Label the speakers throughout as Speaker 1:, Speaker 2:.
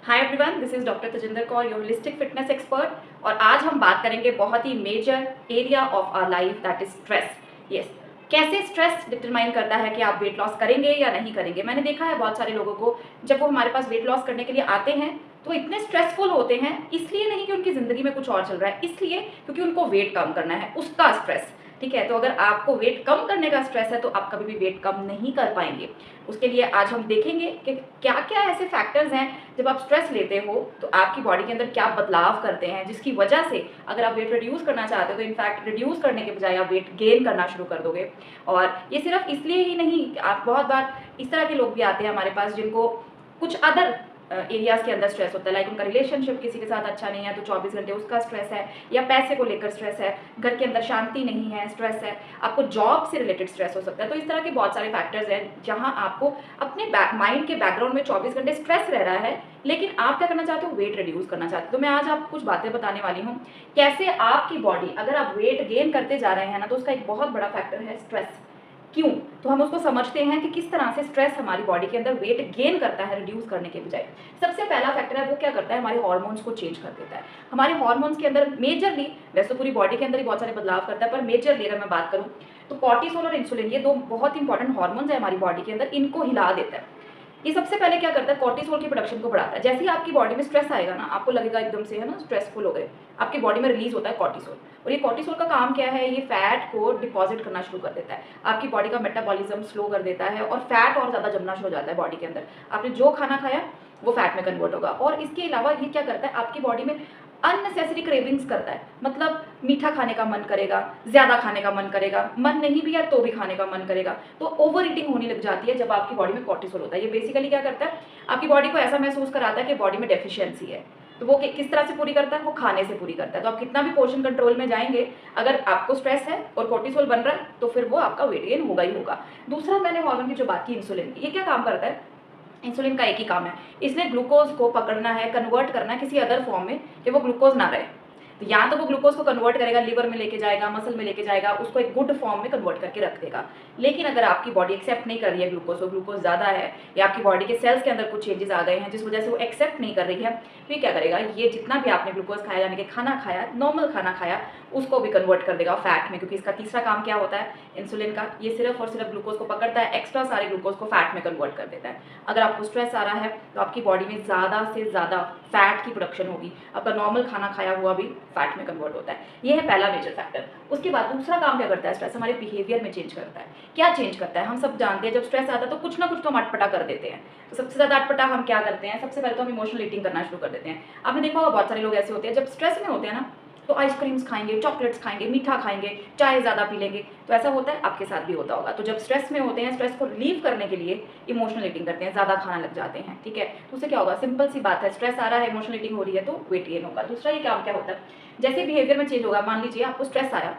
Speaker 1: Hi everyone, this is doctor Tajinder Kaur, your holistic fitness expert. और आज हम बात करेंगे बहुत ही major area of our life, that is stress. Yes, कैसे स्ट्रेस डिटरमाइन करता है कि आप वेट लॉस करेंगे या नहीं करेंगे। मैंने देखा है बहुत सारे लोगों को, जब वो हमारे पास वेट लॉस करने के लिए आते हैं तो इतने स्ट्रेसफुल होते हैं, इसलिए नहीं कि उनकी ज़िंदगी में कुछ और चल रहा है, इसलिए क्योंकि उनको वेट कम करना है, उसका स्ट्रेस। ठीक है, तो अगर आपको वेट कम करने का स्ट्रेस है तो आप कभी भी वेट कम नहीं कर पाएंगे। उसके लिए आज हम देखेंगे कि क्या क्या ऐसे फैक्टर्स हैं, जब आप स्ट्रेस लेते हो तो आपकी बॉडी के अंदर क्या बदलाव करते हैं, जिसकी वजह से अगर आप वेट रिड्यूस करना चाहते हो तो इनफैक्ट रिड्यूस करने के बजाय आप वेट गेन करना शुरू कर दोगे। और ये सिर्फ इसलिए ही नहीं, आप बहुत बार इस तरह के लोग भी आते हैं हमारे पास जिनको कुछ अदर एरियाज़ के अंदर स्ट्रेस होता है, लाइक उनका रिलेशनशिप किसी के साथ अच्छा नहीं है तो 24 घंटे उसका स्ट्रेस है, या पैसे को लेकर स्ट्रेस है, घर के अंदर शांति नहीं है, स्ट्रेस है, आपको जॉब से रिलेटेड स्ट्रेस हो सकता है। तो इस तरह के बहुत सारे फैक्टर्स हैं जहां आपको अपने माइंड के बैकग्राउंड में 24 घंटे स्ट्रेस रह रहा है, लेकिन आप क्या करना चाहते हो, वेट रिड्यूस करना चाहते हो। तो मैं आज आपको कुछ बातें बताने वाली हूँ कैसे आपकी बॉडी, अगर आप वेट गेन करते जा रहे हैं ना, तो उसका एक बहुत बड़ा फैक्टर है स्ट्रेस। क्यों? तो हम उसको समझते हैं कि किस तरह से स्ट्रेस हमारी बॉडी के अंदर वेट गेन करता है रिड्यूस करने के बजाय। सबसे पहला फैक्टर है वो क्या करता है, हमारे हार्मोन्स को चेंज कर देता है। हमारे हार्मोन्स के अंदर मेजरली, वैसे तो पूरी बॉडी के अंदर ही बहुत सारे बदलाव करता है, पर मेजरली अगर मैं बात करूँ तो कॉर्टिसोल और इंसुलिन, ये दो बहुत इंपॉर्टेंट हार्मोन्स है हमारी बॉडी के अंदर, इनको हिला देता है। ये सबसे पहले क्या करता है, कॉर्टिसोल की प्रोडक्शन को बढ़ाता है। जैसे ही आपकी बॉडी में स्ट्रेस आएगा ना, आपको लगेगा एकदम से, है ना, स्ट्रेसफुल हो गए, आपकी बॉडी में रिलीज होता है कॉर्टिसोल। और ये कॉर्टिसोल का काम क्या है, ये फैट को डिपॉजिट करना शुरू कर देता है, आपकी बॉडी का मेटाबॉलिज्म स्लो कर देता है और फैट और ज़्यादा जमना शुरू हो जाता है बॉडी के अंदर। आपने जो खाना खाया वो फैट में कन्वर्ट होगा। और इसके अलावा ये क्या करता है, आपकी बॉडी में अननेसेसरी क्रेविंग्स करता है, मतलब मीठा खाने का मन करेगा, ज़्यादा खाने का मन करेगा, मन नहीं भी है तो भी खाने का मन करेगा। तो ओवर ईटिंग होने लग जाती है जब आपकी बॉडी में कॉर्टिसोल होता है। ये बेसिकली क्या करता है, आपकी बॉडी को ऐसा महसूस कराता है कि बॉडी में डेफिशिएंसी है। तो वो किस तरह से पूरी करता है, वो खाने से पूरी करता है। तो आप कितना भी पोर्शन कंट्रोल में जाएंगे, अगर आपको स्ट्रेस है और कॉर्टिसोल बन रहा है तो फिर वो आपका वेट गेन होगा ही होगा। दूसरा, मैंने हार्मोन की जो बात की, इंसुलिन, ये क्या काम करता है, इंसुलिन का एक ही काम है, इसने ग्लूकोज को पकड़ना है, कन्वर्ट करना है किसी अदर फॉर्म में कि वो ग्लूकोज ना रहे। तो या तो वो ग्लूकोज को कन्वर्ट करेगा, लिवर में लेके जाएगा, मसल में लेके जाएगा, उसको एक गुड फॉर्म में कन्वर्ट करके रख देगा। लेकिन अगर आपकी बॉडी एक्सेप्ट नहीं कर रही है ग्लूकोज को, ग्लूकोज ज़्यादा है, या आपकी बॉडी के सेल्स के अंदर कुछ चेंजेस आ गए हैं जिस वजह से वो एक्सेप्ट नहीं कर रही है, तो ये क्या करेगा, ये जितना भी आपने ग्लूकोज खाया, यानी कि खाना खाया, नॉर्मल खाना खाया, उसको भी कन्वर्ट कर देगा फैट में। क्योंकि इसका तीसरा काम क्या होता है इंसुलिन का, ये सिर्फ और सिर्फ ग्लूकोज को पकड़ता है, एक्स्ट्रा सारे ग्लूकोज को फैट में कन्वर्ट कर देता है। अगर आपको स्ट्रेस आ रहा है तो आपकी बॉडी में ज़्यादा से ज़्यादा फैट की प्रोडक्शन होगी, आपका नॉर्मल खाना खाया हुआ भी फैट में कन्वर्ट होता है। ये है पहला मेजर फैक्टर। उसके बाद दूसरा काम क्या करता है, स्ट्रेस हमारे बिहेवियर में चेंज करता है। क्या चेंज करता है, हम सब जानते हैं, जब स्ट्रेस आता है तो कुछ ना कुछ तो हम अटपटा कर देते हैं। तो सबसे ज़्यादा अटपटा हम क्या करते हैं, सबसे पहले तो हम इमोशनल ईटिंग करना शुरू कर देते हैं। आपने देखा होगा बहुत सारे लोग ऐसे होते हैं, जब स्ट्रेस में होते हैं ना तो आइसक्रीम्स खाएंगे, चॉकलेट्स खाएंगे, मीठा खाएंगे, चाय ज़्यादा पी लेंगे। तो ऐसा होता है, आपके साथ भी होता होगा। तो जब स्ट्रेस में होते हैं, स्ट्रेस को रिलीव करने के लिए इमोशनल ईटिंग करते हैं, ज़्यादा खाना लग जाते हैं। ठीक है, तो उससे क्या होगा, सिंपल सी बात है, स्ट्रेस आ रहा है, इमोशनल ईटिंग हो रही है तो वेट गेन होगा। दूसरा ये काम क्या होता है, जैसे बिहेवियर में चेंज होगा, मान लीजिए आपको स्ट्रेस आया,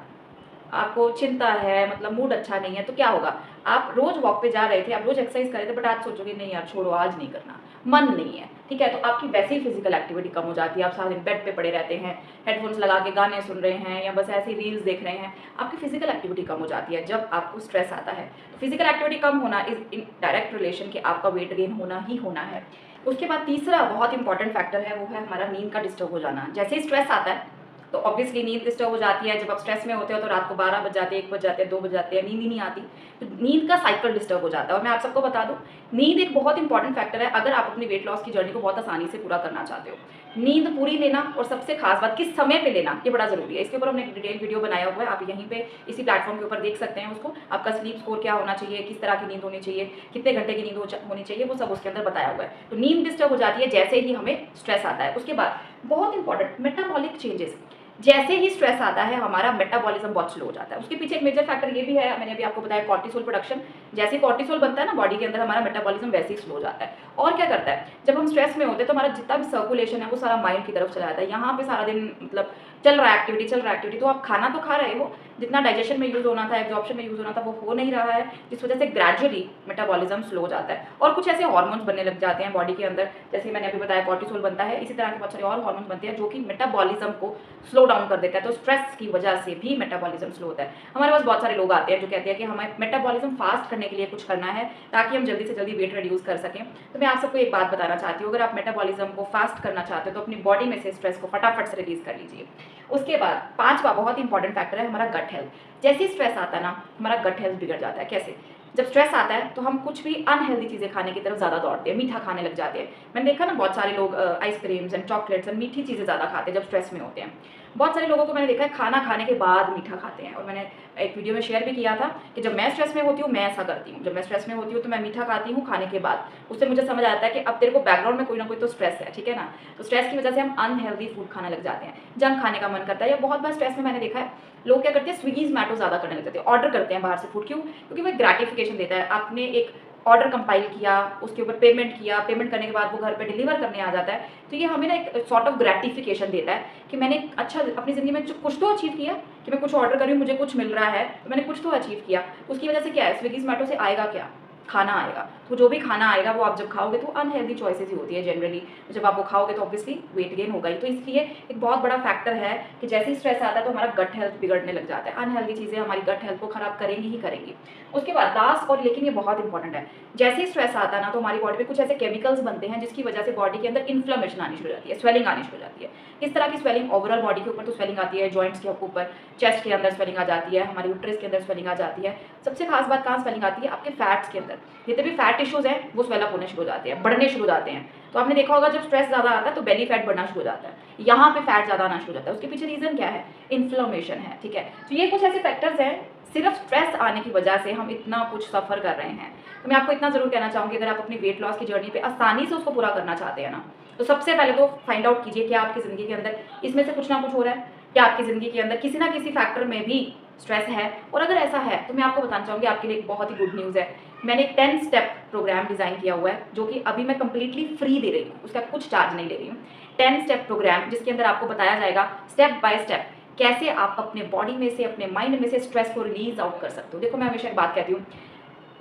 Speaker 1: आपको चिंता है, मतलब मूड अच्छा नहीं है, तो क्या होगा, आप रोज वॉक पे जा रहे थे, आप रोज एक्सरसाइज कर रहे थे, बट आज सोचोगे नहीं यार छोड़ो, आज नहीं करना, मन नहीं है। ठीक है, तो आपकी वैसे ही फिजिकल एक्टिविटी कम हो जाती है, आप सारा दिन बेड पे पड़े रहते हैं, हेडफोन्स लगा के गाने सुन रहे हैं या बस ऐसे ही रील्स देख रहे हैं, आपकी फिजिकल एक्टिविटी कम हो जाती है जब आपको स्ट्रेस आता है। तो फिजिकल एक्टिविटी कम होना इज इन डायरेक्ट रिलेशन कि आपका वेट गेन होना ही होना है। उसके बाद तीसरा बहुत इंपॉर्टेंट फैक्टर है, वो है हमारा नींद का डिस्टर्ब हो जाना। जैसे ही स्ट्रेस आता है तो ऑब्वियसली नींद डिस्टर्ब हो जाती है। जब आप स्ट्रेस में होते हो तो रात को 12 बज जाते हैं, 1 बज जाते हैं, 2 बज जाते हैं, नींद ही नहीं आती, तो नींद का साइकिल डिस्टर्ब हो जाता है। और मैं आप सबको बता दूं, नींद एक बहुत इंपॉर्टेंट फैक्टर है अगर आप अपनी वेट लॉस की जर्नी को बहुत आसानी से पूरा करना चाहते हो। नींद पूरी लेना, और सबसे खास बात किस समय पे लेना, ये बड़ा जरूरी है। इसके ऊपर हमने एक डिटेल वीडियो बनाया हुआ है, आप यहीं पे इसी प्लेटफॉर्म के ऊपर देख सकते हैं उसको। आपका स्लीप स्कोर क्या होना चाहिए, किस तरह की नींद होनी चाहिए, कितने घंटे की नींद होनी चाहिए, वो सब उसके अंदर बताया हुआ है। तो नींद डिस्टर्ब हो जाती है जैसे ही हमें स्ट्रेस आता है। उसके बाद बहुत इंपॉर्टेंट मेटाबॉलिक चेंजेस, जैसे ही स्ट्रेस आता है हमारा मेटाबॉलिज्म बहुत स्लो हो जाता है। उसके पीछे एक मेजर फैक्टर ये भी है, मैंने अभी आपको बताया, कॉर्टिसोल प्रोडक्शन। जैसे कॉर्टिसोल बनता है ना बॉडी के अंदर, हमारा मेटाबॉलिज्म वैसे ही स्लो हो जाता है। और क्या करता है, जब हम स्ट्रेस में होते हैं तो हमारा जितना भी सर्कुलेशन है वो सारा माइंड की तरफ चला जाता है। यहाँ पे सारा दिन मतलब चल रहा है एक्टिविटी, तो आप खाना तो खा रहे हो, जितना डाइजेशन में यूज़ होना था, एब्जॉर्प्शन में यूज़ होना था, वो हो नहीं रहा है, जिस वजह से ग्रेजुअली मेटाबॉलिज्म स्लो हो जाता है और कुछ ऐसे हार्मोन्स बनने लग जाते हैं बॉडी के अंदर, जैसे मैंने अभी बताया कॉर्टिसोल बनता है, इसी तरह के बहुत सारे और हार्मोन्स बनते हैं जो कि मेटाबॉलिज्म को स्लो डाउन कर देता है। तो स्ट्रेस की वजह से भी मेटाबॉलिज्म स्लो होता है। हमारे पास बहुत सारे लोग आते हैं जो कहते हैं कि हमें मेटाबॉलिज्म फास्ट करने के लिए कुछ करना है ताकि हम जल्दी से जल्दी वेट रिड्यूस कर सकें। तो मैं आप सबको एक बात बताना चाहती हूँ, अगर आप मेटाबॉलिज्म को फास्ट करना चाहते हो तो अपनी बॉडी में से स्ट्रेस को फटाफट से रिलीज कर लीजिए। उसके बाद 5वां बहुत इंपॉर्टेंट फैक्टर है हमारा गट हेल्थ। जैसे ही स्ट्रेस आता है ना, हमारा गट हेल्थ बिगड़ जाता है। कैसे? जब स्ट्रेस आता है तो हम कुछ भी अनहेल्दी चीज़ें खाने की तरफ ज़्यादा दौड़ते हैं, मीठा खाने लग जाते हैं। मैंने देखा ना बहुत सारे लोग आइसक्रीम्स एंड चॉकलेट्स एंड मीठी चीज़ें ज़्यादा खाते हैं जब स्ट्रेस में होते हैं। बहुत सारे लोगों को मैंने देखा है खाना खाने के बाद मीठा खाते हैं, और मैंने एक वीडियो में शेयर भी किया था कि जब मैं स्ट्रेस में होती हूँ मैं ऐसा करती हूँ। जब मैं स्ट्रेस में होती हूँ तो मैं मीठा खाती हूँ खाने के बाद। उससे मुझे समझ आता है कि अब तेरे को बैकग्राउंड में कोई ना कोई तो स्ट्रेस है, ठीक है ना। तो स्ट्रेस की वजह से हम अनहेल्दी फूड खाने लग जाते हैं, जंक खाने का मन करता है। या बहुत बार स्ट्रेस में मैंने देखा है लोग क्या करते हैं, स्विगी जोमैटो ज़्यादा करने लग जाते हैं, ऑर्डर करते हैं बाहर से फूड। क्यों? क्योंकि वो ग्रेटिफिकेशन देता है। आपने एक ऑर्डर कंपाइल किया, उसके ऊपर पेमेंट किया, पेमेंट करने के बाद वो घर पे डिलीवर करने आ जाता है, तो ये हमें ना एक सॉर्ट ऑफ ग्रेटिफिकेशन देता है कि मैंने अच्छा अपनी ज़िंदगी में कुछ तो अचीव किया, कि मैं कुछ ऑर्डर कर रही हूँ मुझे कुछ मिल रहा है, तो मैंने कुछ तो अचीव किया। उसकी वजह से क्या है, स्विगी जोमैटो से आएगा क्या? खाना आएगा। तो जो भी खाना आएगा वो आप जब खाओगे तो अनहेल्दी चॉइसेस ही होती है जनरली। तो जब आप वो खाओगे तो ऑब्वियसली वेट गेन होगा ही। तो इसलिए एक बहुत बड़ा फैक्टर है कि जैसे ही स्ट्रेस आता है तो हमारा गट हेल्थ बिगड़ने लग जाता है। अनहेल्दी चीज़ें हमारी गट हेल्थ को खराब करेंगी ही करेंगी। उसके बाद लास्ट और लेकिन ये बहुत इंपॉर्टेंट है, जैसे ही स्ट्रेस आता है ना तो हमारी बॉडी में कुछ ऐसे केमिकल्स बनते हैं जिसकी वजह से बॉडी के अंदर इन्फ्लेमेशन आनी शुरू हो जाती है, स्वेलिंग आनी शुरू हो जाती है। किस तरह की स्वेलिंग? ओवरऑल बॉडी के ऊपर तो स्वेलिंग आती है, जॉइंट्स के ऊपर, चेस्ट के अंदर स्वेलिंग आ जाती है, हमारी यूट्रस के अंदर स्वेलिंग आ जाती है। सबसे खास बात कहाँ स्वेलिंग आती है? आपके फैट्स के अंदर। जितने भी फैट टिश्यूज हैं वो स्वेल अप होने शुरू हो जाते हैं, बढ़ने शुरू हो जाते हैं। तो आपने देखा होगा जब स्ट्रेस ज़्यादा आता है तो बेली फैट बढ़ना शुरू हो जाता है, यहाँ पे फैट ज़्यादा आना शुरू हो जाता है। उसके पीछे रीज़न क्या है? इन्फ्लेमेशन है, ठीक है। तो ये कुछ ऐसे फैक्टर्स हैं, सिर्फ स्ट्रेस आने की वजह से हम इतना कुछ सफ़र कर रहे हैं। तो मैं आपको इतना ज़रूर कहना चाहूँगी, अगर आप अपनी वेट लॉस की जर्नी पे आसानी से उसको पूरा करना चाहते हैं ना, तो सबसे पहले तो फाइंड आउट कीजिए कि आपकी ज़िंदगी के अंदर इसमें से कुछ ना कुछ हो रहा है, क्या आपकी ज़िंदगी के अंदर किसी ना किसी फैक्टर में भी स्ट्रेस है। और अगर ऐसा है तो मैं आपको बताना चाहूँगी आपके लिए एक बहुत ही गुड न्यूज़ है। मैंने एक 10 स्टेप प्रोग्राम डिज़ाइन किया हुआ है जो कि अभी मैं कंप्लीटली फ्री दे रही हूँ, उसका कुछ चार्ज नहीं ले रही हूँ। 10 स्टेप प्रोग्राम जिसके अंदर आपको बताया जाएगा स्टेप बाय स्टेप कैसे आप अपने बॉडी में से, अपने माइंड में से स्ट्रेस को रिलीज आउट कर सकते हो। देखो मैं हमेशा एक बात कहती हूँ,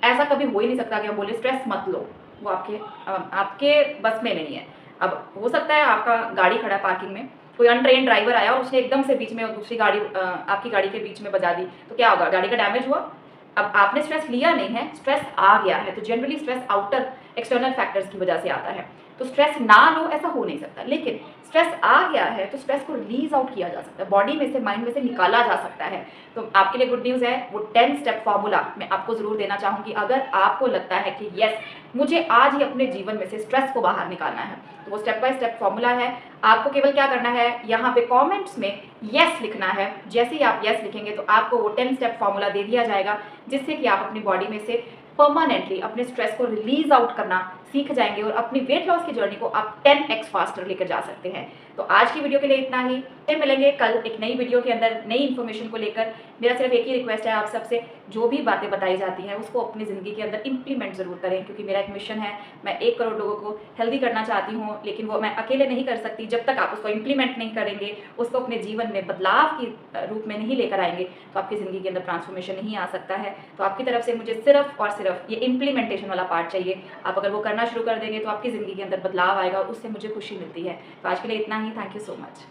Speaker 1: ऐसा कभी हो ही नहीं सकता कि हम बोले स्ट्रेस मत लो, वो आपके बस में नहीं है। अब हो सकता है आपका गाड़ी खड़ा है पार्किंग में, कोई अनट्रेन्ड ड्राइवर आया और उसने एकदम से बीच में दूसरी गाड़ी आपकी गाड़ी के बीच में बजा दी, तो क्या होगा? गाड़ी का डैमेज हुआ। अब आपने स्ट्रेस लिया नहीं है, स्ट्रेस आ गया है। तो generally stress outer external factors की वजह से आता है, तो स्ट्रेस ना लो ऐसा हो नहीं सकता। लेकिन स्ट्रेस आ गया है तो स्ट्रेस को रिलीज आउट किया जा सकता है, बॉडी में से, माइंड में से निकाला जा सकता है। तो आपके लिए गुड न्यूज़ है, वो 10 स्टेप फॉर्मूला मैं आपको ज़रूर देना चाहूँगी। अगर आपको लगता है कि यस मुझे आज ही अपने जीवन में से स्ट्रेस को बाहर निकालना है, तो वो स्टेप बाय स्टेप फॉर्मूला है। आपको केवल क्या करना है, यहाँ पे कमेंट्स में यस लिखना है। जैसे ही आप यस लिखेंगे तो आपको वो 10 स्टेप फॉर्मूला दे दिया जाएगा, जिससे कि आप अपनी बॉडी में से परमानेंटली अपने स्ट्रेस को रिलीज आउट करना सीख जाएंगे और अपनी वेट लॉस की जर्नी को आप 10x फास्टर लेकर जा सकते हैं। तो आज की वीडियो के लिए इतना ही, फिर मिलेंगे कल एक नई वीडियो के अंदर नई इन्फॉर्मेशन को लेकर। मेरा सिर्फ एक ही रिक्वेस्ट है आप सबसे, जो भी बातें बताई जाती हैं उसको अपनी ज़िंदगी के अंदर इंप्लीमेंट ज़रूर करें, क्योंकि मेरा एक मिशन है, मैं 1 करोड़ लोगों को हेल्दी करना चाहती हूँ, लेकिन वो मैं अकेले नहीं कर सकती। जब तक आप उसको इंप्लीमेंट नहीं करेंगे, उसको अपने जीवन में बदलाव की रूप में नहीं लेकर आएंगे, तो आपकी ज़िंदगी के अंदर ट्रांसफॉर्मेशन नहीं आ सकता है। तो आपकी तरफ से मुझे सिर्फ और सिर्फ ये इंप्लीमेंटेशन वाला पार्ट चाहिए। आप अगर वो करना शुरू कर देंगे तो आपकी ज़िंदगी के अंदर बदलाव आएगा, उससे मुझे खुशी मिलती है। तो आज के लिए इतना ही, थैंक यू सो मच।